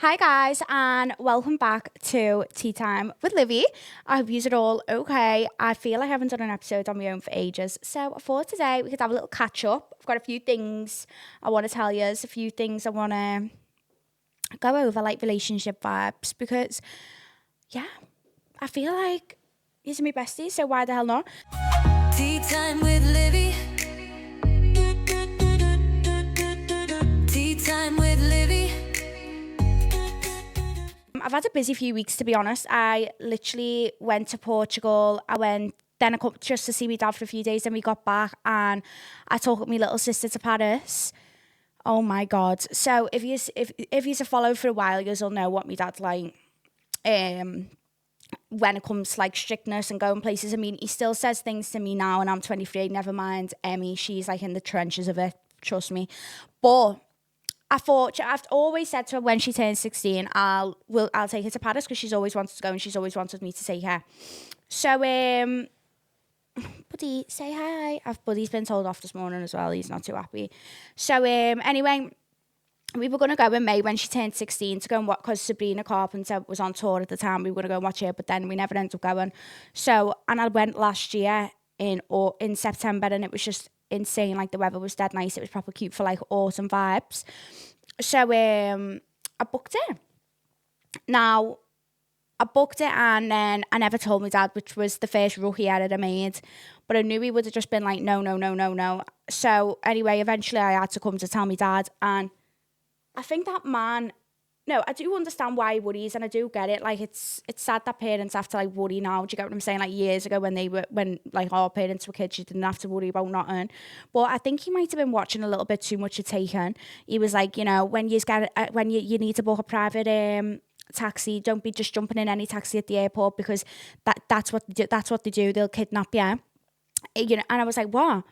Hi guys, and welcome back to Tea Time with Livvy. I hope you're all okay. I feel I haven't done an episode on my own for ages, so I thought today we could have a little catch up. I've got a few things I want to tell you, a few things I want to go over, like relationship vibes, because yeah, I feel like these are my besties, so why the hell not? Tea time with Livvy. Tea time with Livvy. I've had a busy few weeks, to be honest. I literally went to Portugal. Then I come just to see my dad for a few days. Then we got back and I took my little sister to Paris. Oh my God. So if you's a follow for a while, you'll know what my dad's like. When it comes to like strictness and going places. I mean, he still says things to me now and I'm 23. Never mind Emmy. She's like in the trenches of it. Trust me. But I've always said to her when she turns 16, I'll take her to Paris because she's always wanted to go and she's always wanted me to take her. So, Buddy, say hi. Buddy's been told off this morning as well. He's not too happy. So, anyway, we were going to go in May when she turned 16 to go and watch, because Sabrina Carpenter was on tour at the time. We were going to go and watch her, but then we never ended up going. So, and I went last year in September and it was just insane. Like the weather was dead nice. It was proper cute for like autumn vibes. So I booked it. Now I booked it and then I never told my dad, which was the first rookie edit I made. But I knew he would have just been like, no. So anyway, eventually I had to come to tell my dad, and I think that man, no, I do understand why he worries, and I do get it. Like, it's sad that parents have to like worry now. Do you get what I'm saying? Like years ago when like our parents were kids, you didn't have to worry about nothing. But I think he might have been watching a little bit too much of Taken. He was like, when you need to book a private taxi, don't be just jumping in any taxi at the airport, because that's what they do. They'll kidnap you. And I was like, what?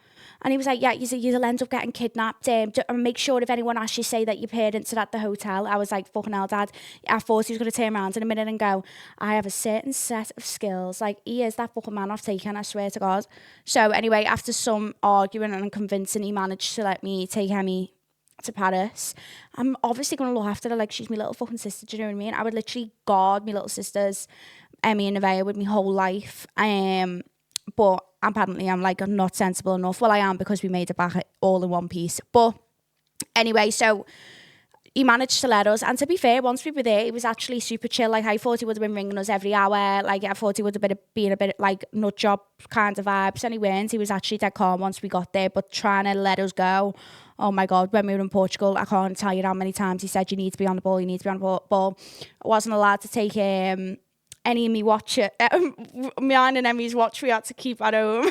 And he was like, yeah, you'll end up getting kidnapped. And make sure if anyone asks you, say that your parents are at the hotel. I was like, fucking hell, Dad. I thought he was going to turn around in a minute and go, I have a certain set of skills. Like, he is that fucking man I've taken, I swear to God. So anyway, after some arguing and convincing, he managed to let me take Emmy to Paris. I'm obviously going to look after her like she's my little fucking sister, do you know what I mean? I would literally guard my little sisters, Emmy and Nevaeh, with my whole life. But apparently I'm like not sensible enough. Well, I am, because we made it back all in one piece. But anyway, so he managed to let us. And to be fair, once we were there, he was actually super chill. Like, I thought he would have been ringing us every hour. Like, I thought he would have been a bit like nut job kind of vibes. And he weren't. He was actually dead calm once we got there. But trying to let us go, oh my God, when we were in Portugal, I can't tell you how many times he said, you need to be on the ball, you need to be on the ball. I wasn't allowed to take any of me watch it. Mine and Emmy's watch we had to keep at home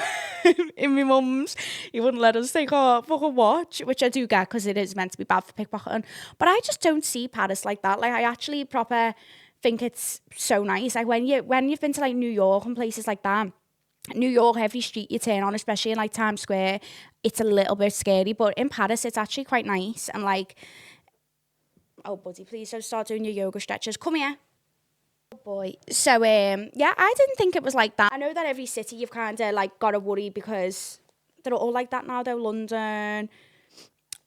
in my mum's. He wouldn't let us take our fucking watch, which I do get, because it is meant to be bad for pickpocketing. But I just don't see Paris like that. Like, I actually proper think it's so nice. Like, when you've been to like New York and places like that, New York, every street you turn on, especially in like Times Square, it's a little bit scary. But in Paris, it's actually quite nice. And like, oh buddy, please don't start doing your yoga stretches. Come here. Boy. So yeah, I didn't think it was like that. I know that every city you've kind of like got to worry, because they're all like that now though. London,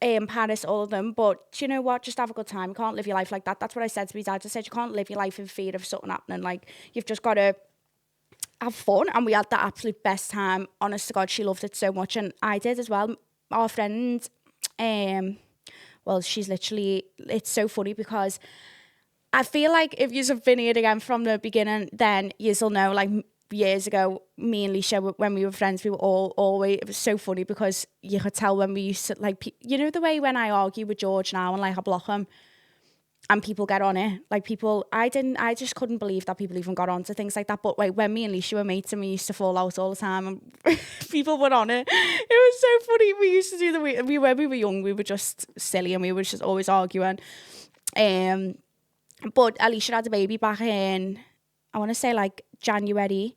Paris, all of them. But do you know what? Just have a good time. You can't live your life like that. That's what I said to my dad. I said, you can't live your life in fear of something happening. Like, you've just got to have fun. And we had the absolute best time. Honest to God, she loved it so much, and I did as well. Our friend, well, she's literally, it's so funny, because I feel like if you've been here again from the beginning, then you'll know, like, years ago, me and Leisha, when we were friends, we were always, it was so funny, because you could tell when we used to, like, the way when I argue with George now and like I block him and people get on it, like I just couldn't believe that people even got on to things like that. But like, when me and Leisha were mates and we used to fall out all the time and people were on it, it was so funny. We used to do when we were young, we were just silly and we were just always arguing. But Alicia had a baby back in, I want to say like January.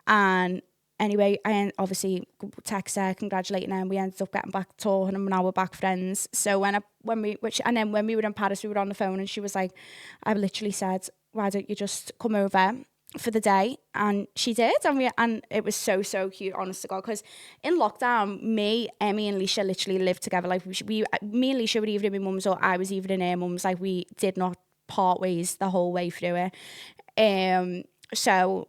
And anyway, I obviously text her congratulating her, and we ended up getting back talking, and now we're back friends. So when we were in Paris, we were on the phone, and she was like, I literally said, why don't you just come over for the day? And she did, and it was so cute, honest to God, because in lockdown, me, Emmy and Leisha literally lived together. Like, me and Leisha were either in my mum's or I was either in her mum's. Like, we did not part ways the whole way through it. So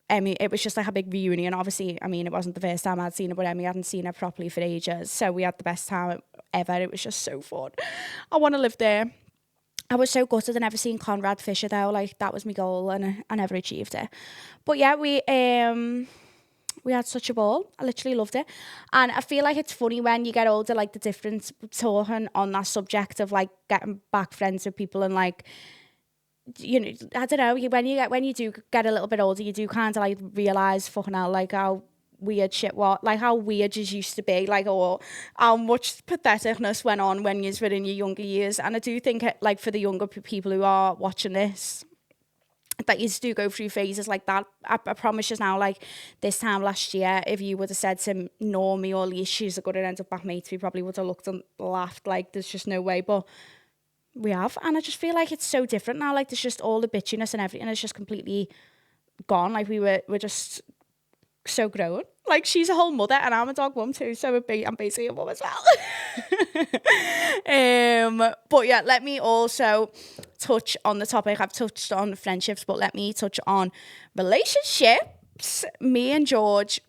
Emmy, it was just like a big reunion. Obviously, I mean, it wasn't the first time I'd seen her, but Emmy hadn't seen her properly for ages. So we had the best time ever. It was just so fun. I want to live there. I was so gutted I never seen Conrad Fisher though. Like, that was my goal, and I never achieved it. But yeah, we had such a ball. I literally loved it. And I feel like it's funny when you get older, like the difference talking on that subject of like getting back friends with people and like, you know, I don't know, when you do get a little bit older, you do kind of like realise fucking hell, like how weird shit was, like how weird you used to be, like, or how much patheticness went on when you were in your younger years. And I do think like for the younger people who are watching this, that you do go through phases like that. I promise you now, like this time last year, if you would have said to Normie or Lee, she's going to end up back mates, we probably would have looked and laughed like there's just no way. But we have, and I just feel like it's so different now. Like there's just all the bitchiness and everything is just completely gone. Like we're just so grown. Like she's a whole mother and I'm a dog mum too, so I'm basically a mum as well. But yeah, let me also touch on the topic. I've touched on friendships, but let me touch on relationships. Me and George,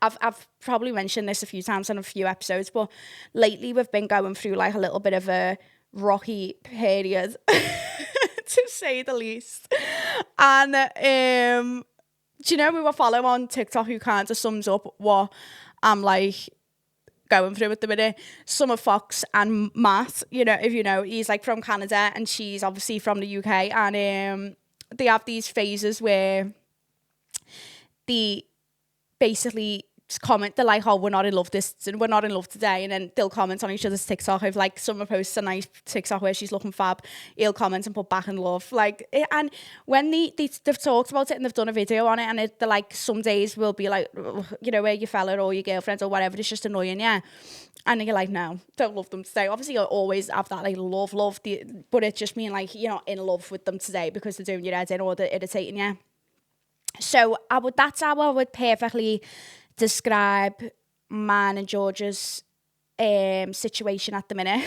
I've probably mentioned this a few times in a few episodes, but lately we've been going through like a little bit of a rocky period, to say the least. And do you know we were following on TikTok who kind of sums up what I'm like going through at the minute? Summer Fox and Matt, you know, if you know, he's like from Canada and she's obviously from the UK, and they have these phases where they basically comment, they're like, oh, we're not in love today, and then they'll comment on each other's TikTok. If like Summer posts a nice TikTok where she's looking fab, he'll comment and put back in love, like. And when they've talked about it and they've done a video on it, and they're like, some days will be like, you know, where your fella or your girlfriend or whatever is just annoying, yeah, and you're like, no, don't love them today. Obviously you'll always have that like love, but it just mean like you're not in love with them today because they're doing your head in or they're irritating you. So that's how I would perfectly describe mine and George's situation at the minute.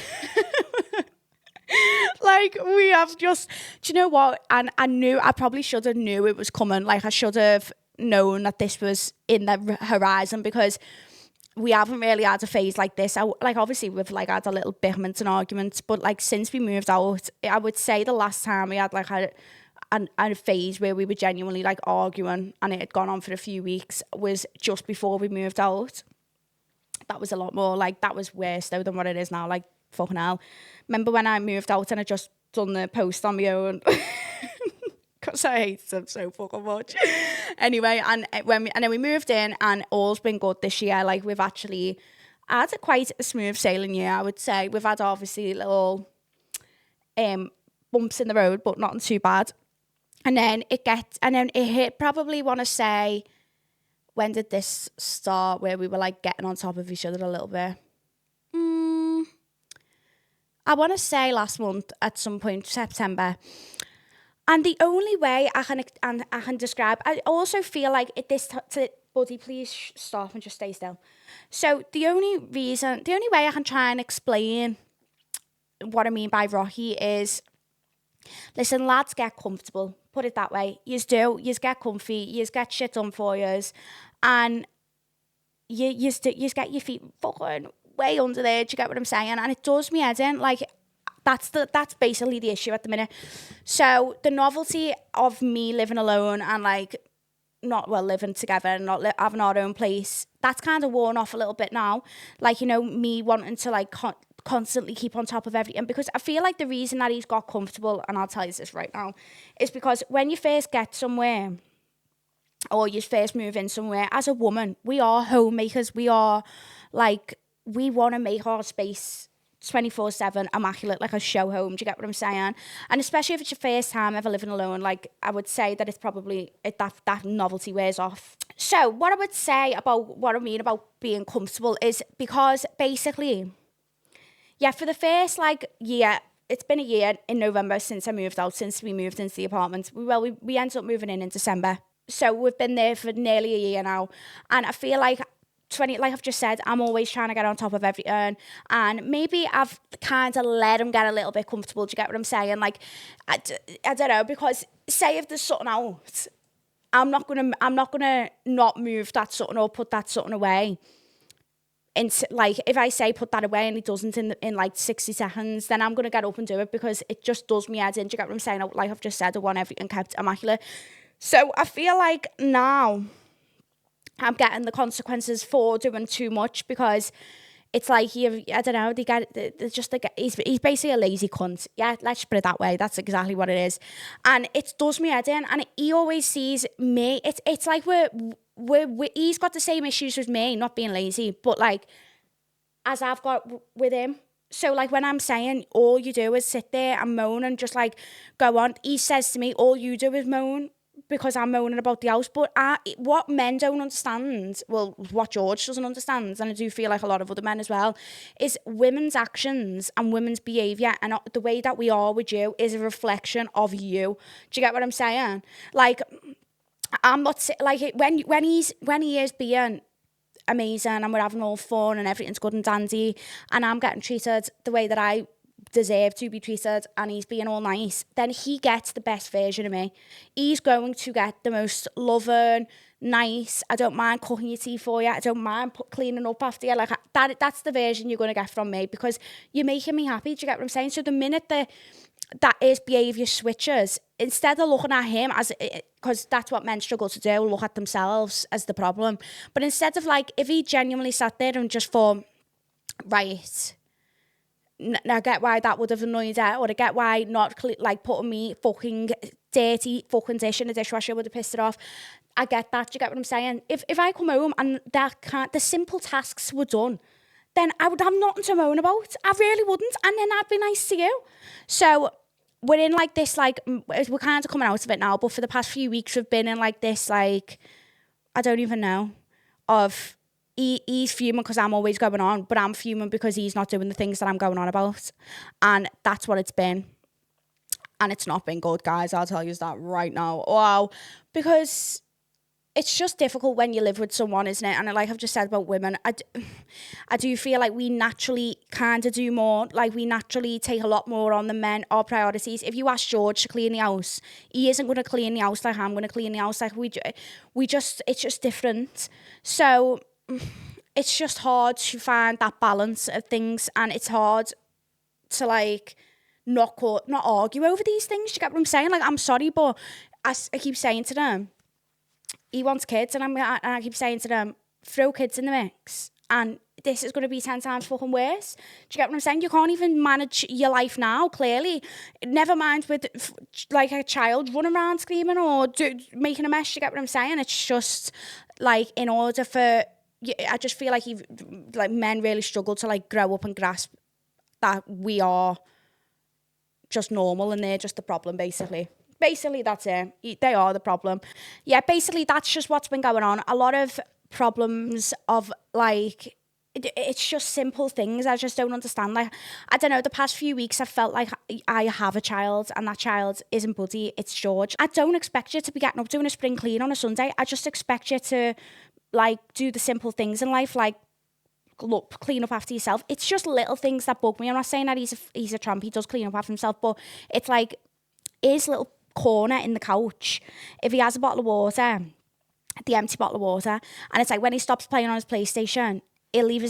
Like we have just, do you know what? And I probably should have knew it was coming. Like I should have known that this was in the horizon, because we haven't really had a phase like this. Like obviously we've like had a little bitterments and arguments, but like since we moved out, I would say the last time we had like a phase where we were genuinely like arguing and it had gone on for a few weeks was just before we moved out. That was a lot more, like that was worse though than what it is now. Like fucking hell. Remember when I moved out and I just done the post on my own because I hate them so fucking much. Anyway, and then we moved in and all's been good this year. Like we've actually had quite a smooth sailing year, I would say. We've had obviously little bumps in the road, but nothing too bad. And then it hit, probably want to say, when did this start where we were like getting on top of each other a little bit? I want to say last month at some point, September. And the only way I can describe, I also feel like buddy, please stop and just stay still. So the only way I can try and explain what I mean by rocky is, listen, lads, get comfortable. Put it that way. Yous do. Yous get comfy. Yous get shit done for yous. And yous get your feet fucking way under there. Do you get what I'm saying? And it does me head in. Like, that's basically the issue at the minute. So the novelty of me living alone and like living together and not having our own place, that's kind of worn off a little bit now. Like, you know, me wanting to like constantly keep on top of everything, because I feel like the reason that he's got comfortable, and I'll tell you this right now, is because when you first get somewhere or you first move in somewhere, as a woman, we are homemakers. We are like, we want to make our space 24/7 immaculate, like a show home. Do you get what I'm saying? And especially if it's your first time ever living alone, like I would say that it's probably that novelty wears off. So what I would say about what I mean about being comfortable is, because basically, yeah, for the first like year, it's been a year in November since I moved out, since we moved into the apartment. We ended up moving in December. So we've been there for nearly a year now. And I feel like 20, like I've just said, I'm always trying to get on top of everything, and maybe I've kind of let him get a little bit comfortable. Do you get what I'm saying? Like, I don't know, because say if there's something out, I'm not gonna not move that something or put that something away. And like, if I say put that away and he doesn't in like 60 seconds, then I'm gonna get up and do it, because it just does me head in. Do you get what I'm saying? Like I've just said, I want everything kept immaculate. So I feel like now I'm getting the consequences for doing too much, because it's like, I don't know, they're just like, he's basically a lazy cunt. Yeah, let's put it that way. That's exactly what it is. And it does me head in, and he always sees me. It's like he's got the same issues with me, not being lazy, but like, as I've got with him. So like, when I'm saying all you do is sit there and moan and just like go on, he says to me, all you do is moan, because I'm moaning about the house. But what men don't understand, well, what George doesn't understand, and I do feel like a lot of other men as well, is women's actions and women's behaviour and the way that we are with you is a reflection of you. Do you get what I'm saying? Like, I'm not like, when he is being amazing and we're having all fun and everything's good and dandy, and I'm getting treated the way that I deserve to be treated, and he's being all nice, then he gets the best version of me. He's going to get the most loving, nice, I don't mind cooking your tea for you, I don't mind cleaning up after you, like that's the version you're going to get from me, because you're making me happy. Do you get what I'm saying? So the minute that his behaviour switches, instead of looking at him as, because that's what men struggle to do, look at themselves as the problem, but instead of like, if he genuinely sat there and just thought, right, I get why that would have annoyed her, or I get why not like putting me fucking dirty fucking dish in the dishwasher would have pissed her off. I get that. Do you get what I'm saying? If I come home and the simple tasks were done, then I would have nothing to moan about. I really wouldn't, and then I'd be nice to you. So we're in like this, like, we're kind of coming out of it now, but for the past few weeks we've been in like this, like, I don't even know, of he's fuming because I'm always going on, but I'm fuming because he's not doing the things that I'm going on about. And that's what it's been. And it's not been good, guys. I'll tell you that right now. Wow. Because it's just difficult when you live with someone, isn't it? And like I've just said about women, I do feel like we naturally kind of do more. Like, we naturally take a lot more on the men, our priorities. If you ask George to clean the house, he isn't going to clean the house like I'm going to clean the house. Like, it's just different. So it's just hard to find that balance of things, and it's hard to like not argue over these things. Do you get what I'm saying? Like, I'm sorry, but I keep saying to them, he wants kids, and I keep saying to them, throw kids in the mix, and this is going to be 10 times fucking worse. Do you get what I'm saying? You can't even manage your life now, clearly. Never mind with like a child running around screaming or making a mess. Do you get what I'm saying? It's just like, in order for, I just feel like men really struggle to like grow up and grasp that we are just normal and they're just the problem, basically. Basically, that's it. They are the problem. Yeah, basically, that's just what's been going on. A lot of problems of like, it's just simple things I just don't understand. Like, I don't know, the past few weeks I've felt like I have a child, and that child isn't Buddy, it's George. I don't expect you to be getting up doing a spring clean on a Sunday. I just expect you to like do the simple things in life, like look, clean up after yourself. It's just little things that bug me. I'm not saying that he's a tramp, he does clean up after himself, but it's like his little corner in the couch, if he has a bottle of water, the empty bottle of water, and it's like when he stops playing on his PlayStation, he'll leave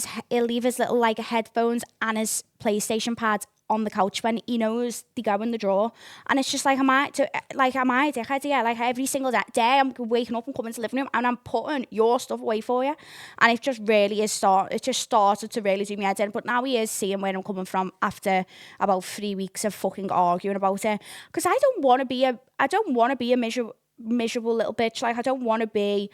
his little like headphones and his PlayStation pad on the couch when he knows they go in the drawer. And it's just like, am I a dickhead? Yeah, like every single day I'm waking up and coming to the living room and I'm putting your stuff away for you. And it just really is it just started to really do me head in. But now he is seeing where I'm coming from after about 3 weeks of fucking arguing about it. Because I don't want to be a miserable little bitch. Like, I don't want to be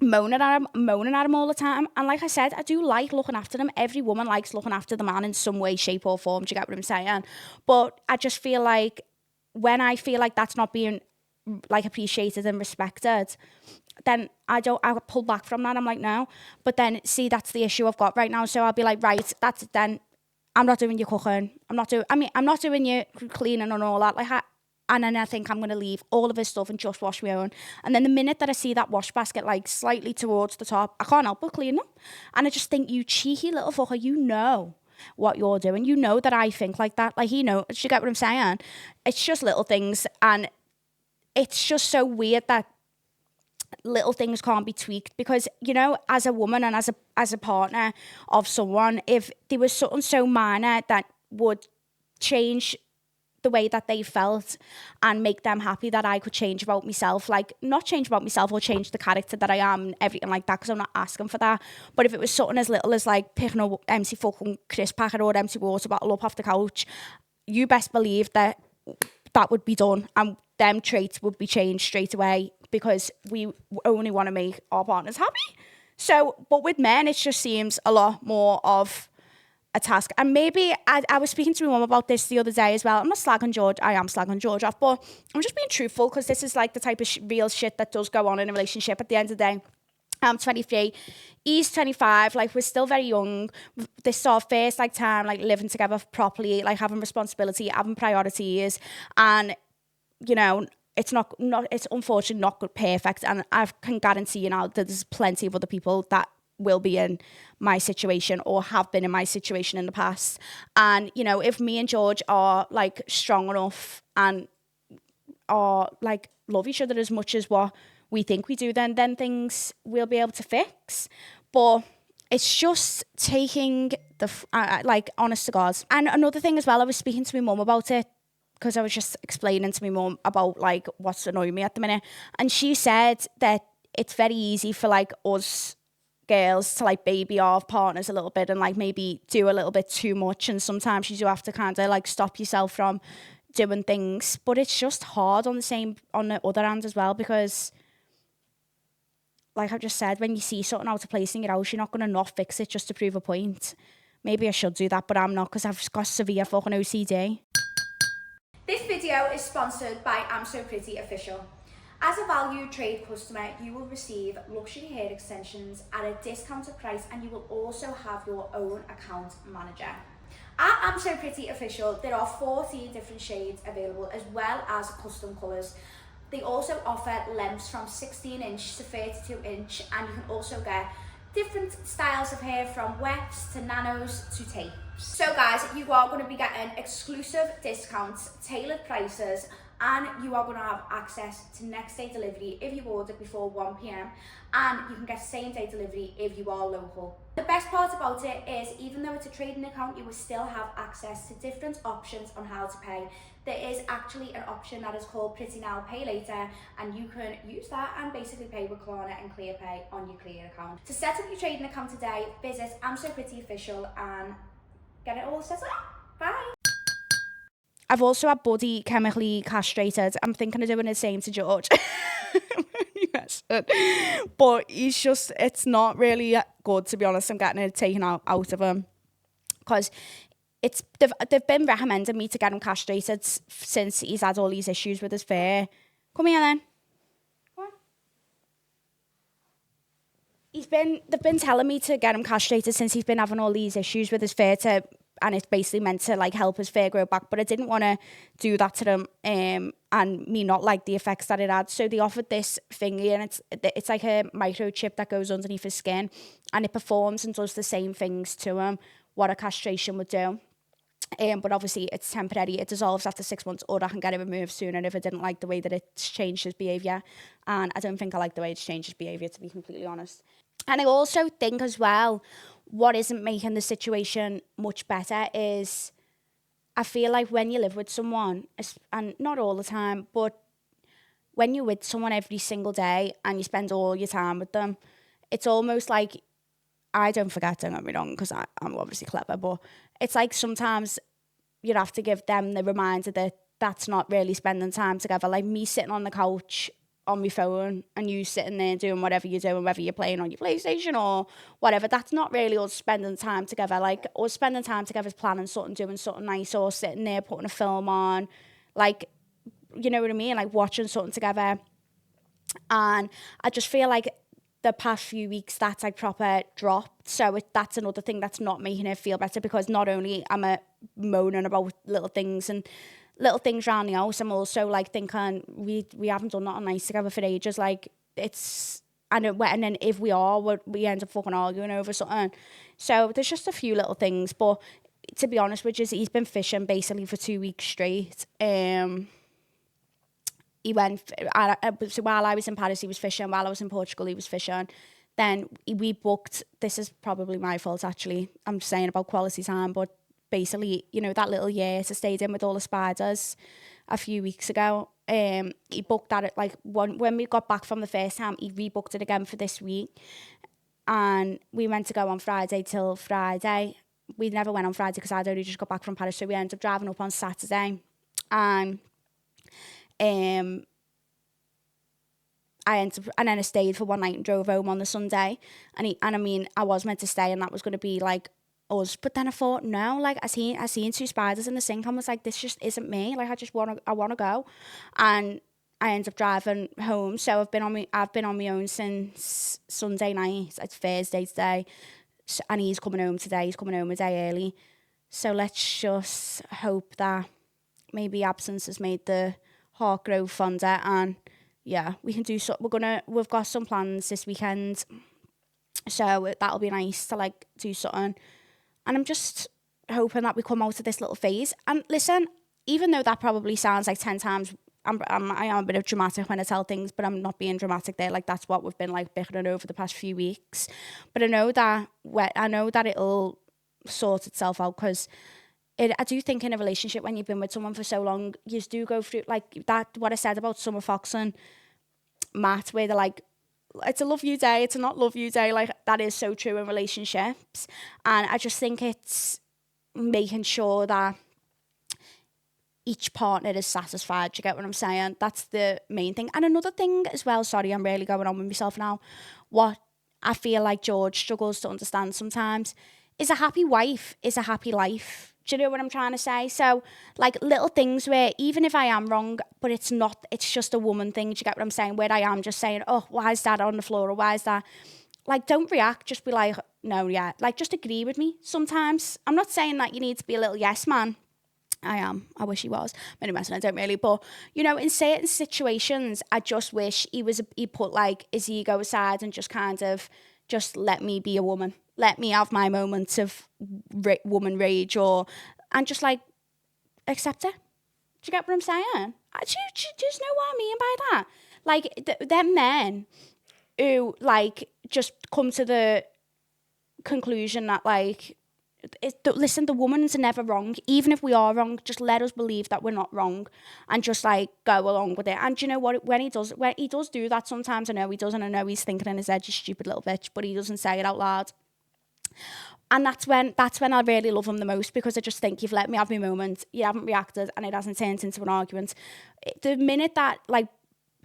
moaning at him all the time. And like I said, I do like looking after them. Every woman likes looking after the man in some way, shape or form. Do you get what I'm saying? But I just feel like when I feel like that's not being like appreciated and respected, then I pull back from that. I'm like, no. But then see, that's the issue I've got right now. So I'll be like, right, that's it then. I'm not doing your cooking. I'm not doing your cleaning and all that. Like, And then I think I'm going to leave all of his stuff and just wash my own. And then the minute that I see that wash basket like slightly towards the top, I can't help but clean them. And I just think, you cheeky little fucker, you know what you're doing. You know that I think like that. Like, you know, do you get what I'm saying? It's just little things. And it's just so weird that little things can't be tweaked, because, you know, as a woman and as a partner of someone, if there was something so minor that would change the way that they felt and make them happy, that I could change about myself, like not change about myself or change the character that I am and everything like that, because I'm not asking for that. But if it was something as little as like picking a empty fucking crisp packet or empty water bottle up off the couch, you best believe that would be done, and them traits would be changed straight away, because we only want to make our partners happy. So, but with men, it just seems a lot more of a task. And maybe I was speaking to my mum about this the other day as well. I'm not slagging George. I am slagging George off, but I'm just being truthful, because this is like the type of real shit that does go on in a relationship. At the end of the day, I'm 23. He's 25. Like, we're still very young. This is our first like time like living together properly, like having responsibility, having priorities, and you know, it's unfortunately not good perfect. And I can guarantee you now that there's plenty of other people that will be in my situation or have been in my situation in the past. And, you know, if me and George are like strong enough and are like love each other as much as what we think we do, then things we'll be able to fix. But it's just taking the, like, honest to God. And another thing as well, I was speaking to my mum about it, because I was just explaining to my mum about like what's annoying me at the minute. And she said that it's very easy for like us girls to like baby our partners a little bit and like maybe do a little bit too much, and sometimes you do have to kind of like stop yourself from doing things. But it's just hard on the other hand as well, because like I just said, when you see something out of place in your house, you're not going to not fix it just to prove a point. Maybe I should do that, but I'm not, because I've got severe fucking OCD. This video is sponsored by I'm So Pretty Official. As a valued trade customer, you will receive luxury hair extensions at a discounted price, and you will also have your own account manager. At I'm So Pretty Official, there are 14 different shades available, as well as custom colours. They also offer lengths from 16-inch to 32-inch, and you can also get different styles of hair, from wefts to nanos to tapes. So guys, you are going to be getting exclusive discounts, tailored prices, and you are going to have access to next day delivery if you order before 1 p.m, and you can get same day delivery if you are local. The best part about it is, even though it's a trading account, you will still have access to different options on how to pay. There is actually an option that is called Pretty Now Pay Later, and you can use that and basically pay with Klarna and ClearPay on your Clear account. To set up your trading account today, visit I'm So Pretty Official and get it all set up. Bye. I've also had Buddy chemically castrated. I'm thinking of doing the same to George. Yes. But it's not really good, to be honest. I'm getting it taken out of him, because they've been recommending me to get him castrated since he's had all these issues with his fur. Come here then. Come on. They've been telling me to get him castrated since he's been having all these issues with his fur, and it's basically meant to like help his fur grow back. But I didn't want to do that to them, and me not like the effects that it had. So they offered this thingy, and it's like a microchip that goes underneath his skin, and it performs and does the same things to him what a castration would do. But obviously it's temporary. It dissolves after 6 months, or I can get it removed sooner if I didn't like the way that it's changed his behaviour. And I don't think I like the way it's changed his behaviour, to be completely honest. And I also think as well, what isn't making the situation much better is, I feel like when you live with someone, and not all the time, but when you're with someone every single day and you spend all your time with them, it's almost like, I don't forget, don't get me wrong, because I'm obviously clever, but it's like sometimes you'd have to give them the reminder that that's not really spending time together. Like me sitting on the couch on my phone and you sitting there doing whatever you're doing, whether you're playing on your PlayStation or whatever, that's not really us spending time together. Like, us spending time together is planning something, doing something nice, or sitting there putting a film on, like, you know what I mean, like watching something together. And I just feel like the past few weeks that's like proper dropped, so that's another thing that's not making it feel better, because not only am I moaning about little things and little things around the house. I'm also like thinking we haven't done nothing nice together for ages. Like it's and then if we are, we end up fucking arguing over something. So there's just a few little things. But to be honest with you, he's been fishing basically for 2 weeks straight. He went, so while I was in Paris, he was fishing. While I was in Portugal, he was fishing. Then we booked, this is probably my fault actually, I'm just saying about quality time, but basically, you know, that little yurt I stayed in with all the spiders a few weeks ago, he booked that at like when we got back from the first time, he rebooked it again for this week. And we meant to go on Friday till Friday. We never went on Friday because I'd only just got back from Paris, so we ended up driving up on Saturday. And and then I stayed for one night and drove home on the Sunday. And I mean, I was meant to stay, and that was going to be like us. But then I thought, no, like I seen 2 spiders in the sink. I was like, this just isn't me. Like I want to go, and I ended up driving home. So I've been on my own since Sunday night. It's Thursday today, and he's coming home today. He's coming home a day early. So let's just hope that maybe absence has made the heart grow fonder, and yeah, we can do so. We've got some plans this weekend, so that'll be nice to like do something. And I'm just hoping that we come out of this little phase. And listen, even though that probably sounds like 10 times, I am a bit of dramatic when I tell things, but I'm not being dramatic there. Like that's what we've been like bickering over the past few weeks. But I know that it'll sort itself out, because I do think in a relationship, when you've been with someone for so long, you do go through like that. What I said about Summer Fox and Matt, where they're like, it's a love you day, it's a not love you day. Like that is so true in relationships. And I just think it's making sure that each partner is satisfied. Do you get what I'm saying? That's the main thing. And another thing as well, sorry, I'm really going on with myself now. What I feel like George struggles to understand sometimes is a happy wife is a happy life. Do you know what I'm trying to say? So, like, little things where even if I am wrong, but it's not, it's just a woman thing. Do you get what I'm saying? Where I am just saying, oh, why is that on the floor? Or why is that? Like, don't react. Just be like, no, yeah. Like, just agree with me sometimes. I'm not saying that you need to be a little yes man. I am. I wish he was. I'm only messing, I don't really. But, you know, in certain situations, I just wish he put, like, his ego aside and just kind of just let me be a woman. Let me have my moments of woman rage, and just, like, accept it. Do you get what I'm saying? Do you just know what I mean by that? Like, them men who, like, just come to the conclusion that, like, listen, the woman's never wrong. Even if we are wrong, just let us believe that we're not wrong, and just like go along with it. And do you know what? When he does do that sometimes, I know he does, and I know he's thinking in his head, you stupid little bitch, but he doesn't say it out loud. And that's when I really love him the most, because I just think you've let me have my moment. You haven't reacted, and it hasn't turned into an argument. The minute that like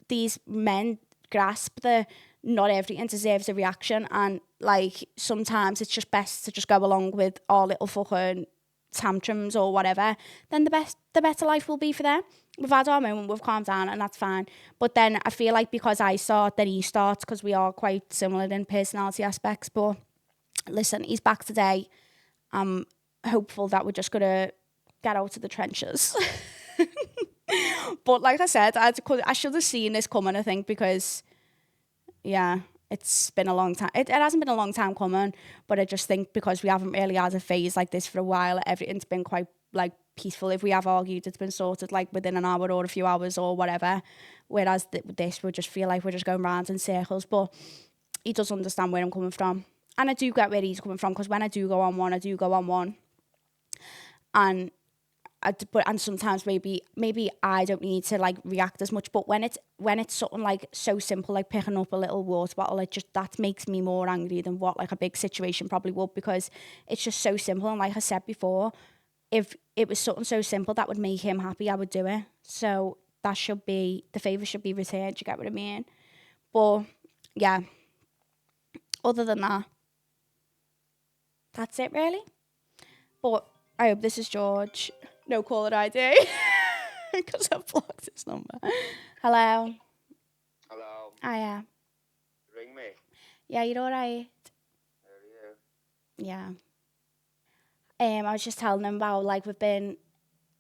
these men grasp the not everything deserves a reaction, and like sometimes it's just best to just go along with our little fucking tantrums or whatever, then the better life will be for them. We've had our moment, we've calmed down, and that's fine. But then I feel like because I start, then he starts, because we are quite similar in personality aspects. But listen, he's back today. I'm hopeful that we're just gonna get out of the trenches. But like I said, I should have seen this coming, I think, because yeah, it's been a long time. It hasn't been a long time coming, but I just think because we haven't really had a phase like this for a while, everything's been quite like peaceful. If we have argued, it's been sorted like within an hour or a few hours or whatever. Whereas this, we just feel like we're just going round in circles. But he does understand where I'm coming from, and I do get where he's coming from, because when I do go on one, I do go on one, and sometimes maybe I don't need to like react as much. But when it's something like so simple, like picking up a little water bottle, that makes me more angry than what like a big situation probably would, because it's just so simple. And like I said before, if it was something so simple that would make him happy, I would do it. So the favour should be returned. Do you get what I mean? But yeah, other than that, that's it really. But I hope this is George. No caller ID. Because I've blocked his number. Hello. Hello. Hiya. Ring me. Yeah, you're alright. How are you? Yeah. I was just telling them about like we've been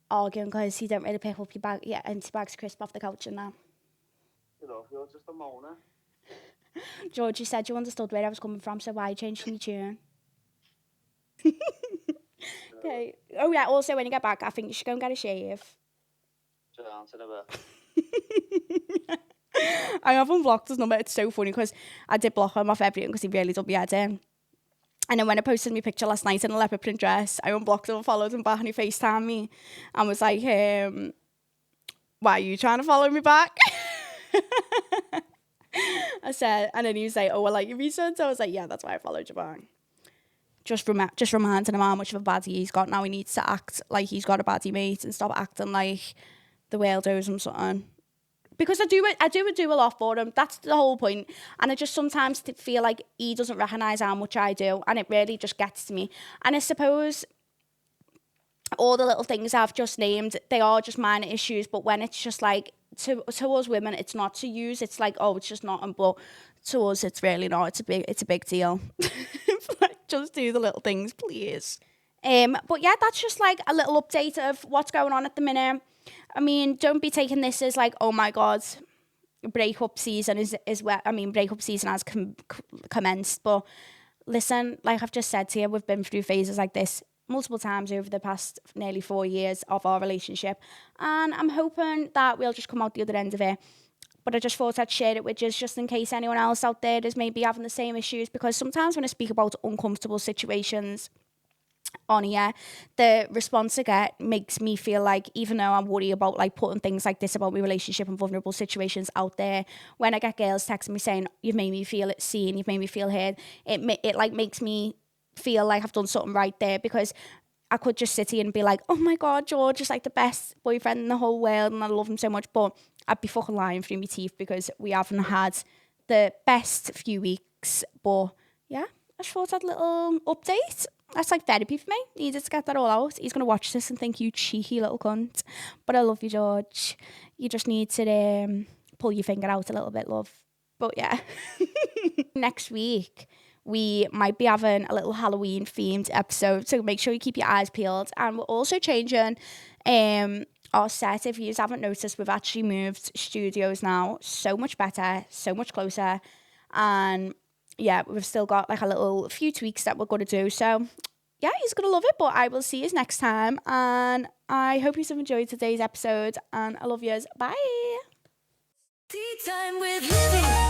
arguing because you don't really pick up your bag, empty bags of crisp off the couch and that. You know, you're just a moaner. George, you said you understood where I was coming from, so why changing your tune? Okay. Oh yeah, also when you get back, I think you should go and get a shave. Answer a bit. I have unblocked his number. It's so funny because I did block him off everything because he really did me head in. And then when I posted my picture last night in a leopard print dress, I unblocked him and followed him back and he FaceTimed me and was like, why are you trying to follow me back? I said, and then he was like, oh, I like your research. I was like, yeah, that's why I followed you back. Just reminding him how much of a baddie he's got now. He needs to act like he's got a baddie mate and stop acting like the world owes him something. Because I do a lot for him. That's the whole point. And I just sometimes feel like he doesn't recognise how much I do. And it really just gets to me. And I suppose all the little things I've just named, they are just minor issues. But when it's just like, to us women, it's not to use. It's like, oh, it's just nothing. But to us, it's really not. It's a big deal. Like, just do the little things, please. But yeah, that's just like a little update of what's going on at the minute. I mean, don't be taking this as like, oh my God, breakup season is where, I mean, breakup season has commenced. But listen, like I've just said to you, we've been through phases like this multiple times over the past nearly 4 years of our relationship. And I'm hoping that we'll just come out the other end of it. But I just thought I'd share it with you just in case anyone else out there is maybe having the same issues. Because sometimes when I speak about uncomfortable situations on here, the response I get makes me feel like, even though I'm worried about like putting things like this about my relationship and vulnerable situations out there, when I get girls texting me saying, you've made me feel seen, you've made me feel heard, it like makes me feel like I've done something right there. Because I could just sit here and be like, oh my God, George is like the best boyfriend in the whole world and I love him so much, but I'd be fucking lying through my teeth because we haven't had the best few weeks. But yeah, I just thought I'd a little update. That's like therapy for me. Needed to get that all out. He's going to watch this and think, you cheeky little cunt. But I love you, George. You just need to pull your finger out a little bit, love. But yeah. Next week, we might be having a little Halloween themed episode. So make sure you keep your eyes peeled. And we're also changing our set. If you haven't noticed, we've actually moved studios now. So much better, so much closer. And yeah, we've still got like a few tweaks that we're going to do. So yeah, he's going to love it. But I will see you next time. And I hope you've enjoyed today's episode. And I love yous. Bye. Tea time with Livvy.